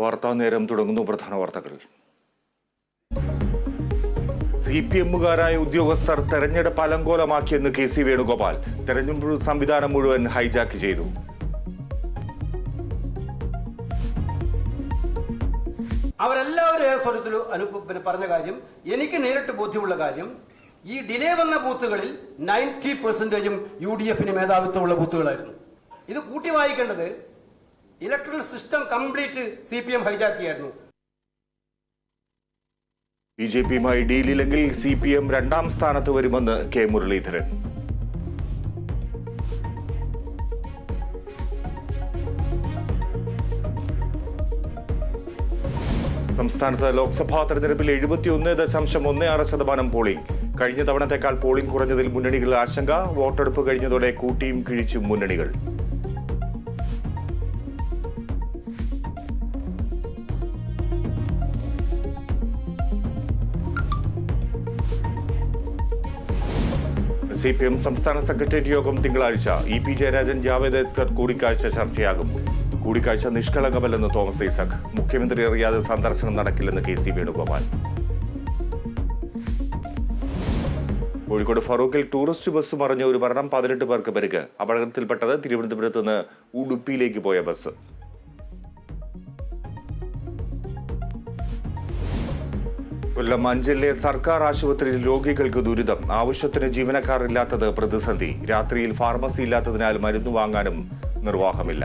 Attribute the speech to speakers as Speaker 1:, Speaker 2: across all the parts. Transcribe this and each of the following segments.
Speaker 1: വാർത്താ നേരം തുടങ്ങുന്നു. പ്രധാന വാർത്തകൾ. CPM-കാരായ ഉദ്യോഗസ്ഥർ തെരഞ്ഞെടുപ്പ് അലങ്കോലമാക്കിയെന്ന് KC വേണുഗോപാൽ. തെരഞ്ഞെടുപ്പ് സംവിധാനം മുഴുവൻ ഹൈജാക്ക് ചെയ്തു.
Speaker 2: അവരെല്ലാവരും സ്വരത്തിൽ പറഞ്ഞ കാര്യം, എനിക്ക് നേരിട്ട് ബോധ്യമുള്ള കാര്യം, ഈ ഡിലേ വന്ന ബൂത്തുകളിൽ 90% UDF-ന് മേധാവിത്വമുള്ള ബൂത്തുകളായിരുന്നു. ഇത് കൂട്ടി വായിക്കേണ്ടത് ഇലക്ട്രൽ സിസ്റ്റം കംപ്ലീറ്റ് CPM ഹൈജാക്കിയായിരുന്നു.
Speaker 1: BJP-യുമായി ഡീലില്ലെങ്കിൽ CPM രണ്ടാം സ്ഥാനത്ത് വരുമെന്ന് K. മുരളീധരൻ. സംസ്ഥാനത്ത് ലോക്സഭാ തെരഞ്ഞെടുപ്പിൽ 71.16% പോളിംഗ്. കഴിഞ്ഞ തവണത്തേക്കാൾ പോളിംഗ് കുറഞ്ഞതിൽ മുന്നണികൾ ആശങ്ക. വോട്ടെടുപ്പ് കഴിഞ്ഞതോടെ കൂട്ടിയും കിഴിച്ചും മുന്നണികൾ. CPM സംസ്ഥാന സെക്രട്ടേറിയറ്റ് യോഗം തിങ്കളാഴ്ച. EP ജയരാജൻ, ജാവേദ് അക്തർ കൂടിക്കാഴ്ച ചർച്ചയാകും. കൂടിക്കാഴ്ച നിഷ്കളങ്കമല്ലെന്ന് തോമസ് ഐസക്. മുഖ്യമന്ത്രി അറിയാതെ സന്ദർശനം നടക്കില്ലെന്ന് KC വേണുഗോപാൽ. കോഴിക്കോട് ഫറൂഖിൽ ടൂറിസ്റ്റ് ബസ് മറിഞ്ഞ ഒരു മരണം, 18 പേർക്ക് പരിക്ക്. അപകടത്തിൽപ്പെട്ടത് തിരുവനന്തപുരത്ത് നിന്ന് ഉടുപ്പിയിലേക്ക് പോയ ബസ്. കൊല്ലം അഞ്ചലിലെ സർക്കാർ ആശുപത്രിയിൽ രോഗികൾക്ക് ദുരിതം. ആവശ്യത്തിന് ജീവനക്കാർ ഇല്ലാത്തത് പ്രതിസന്ധി. രാത്രിയിൽ ഫാർമസി ഇല്ലാത്തതിനാൽ മരുന്ന് വാങ്ങാനും നിർവാഹമില്ല.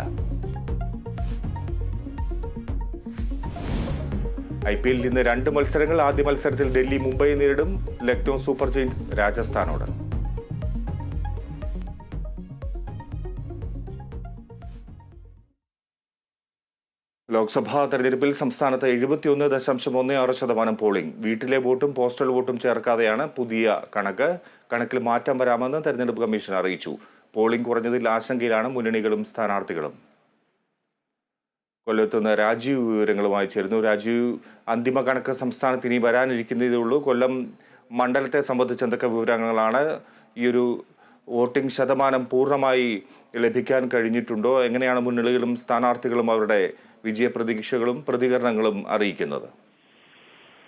Speaker 1: IPL ഇന്ന് 2 മത്സരങ്ങൾ. ആദ്യ മത്സരത്തിൽ ഡൽഹി മുംബൈയെ നേരിടും. ലക്നൗ സൂപ്പർ ജയൻസ് രാജസ്ഥാനോട്. ലോക്സഭാ തെരഞ്ഞെടുപ്പിൽ സംസ്ഥാനത്ത് 71.16% പോളിംഗ്. വീട്ടിലെ വോട്ടും പോസ്റ്റൽ വോട്ടും ചേർക്കാതെയാണ് പുതിയ കണക്ക്. കണക്കിൽ മാറ്റം വരാമെന്ന് തെരഞ്ഞെടുപ്പ് കമ്മീഷൻ അറിയിച്ചു. പോളിംഗ് കുറഞ്ഞതിൽ ആശങ്കയിലാണ് മുന്നണികളും സ്ഥാനാർത്ഥികളും. കൊല്ലത്തുനിന്ന് രാജീവ് വിവരങ്ങളുമായി ചേരുന്നു. രാജീവ്, അന്തിമ കണക്ക് സംസ്ഥാനത്ത് ഇനി വരാനിരിക്കുന്നതേ ഉള്ളൂ. കൊല്ലം മണ്ഡലത്തെ സംബന്ധിച്ച് എന്തൊക്കെ വിവരങ്ങളാണ്? ഈ ഒരു വോട്ടിംഗ് ശതമാനം പൂർണ്ണമായി ലഭിക്കാൻ കഴിഞ്ഞിട്ടുണ്ടോ? എങ്ങനെയാണ് മുന്നണികളും സ്ഥാനാർത്ഥികളും അവരുടെ വിജയപ്രതീക്ഷകളും പ്രതികരണങ്ങളും അറിയിക്കുന്നത്?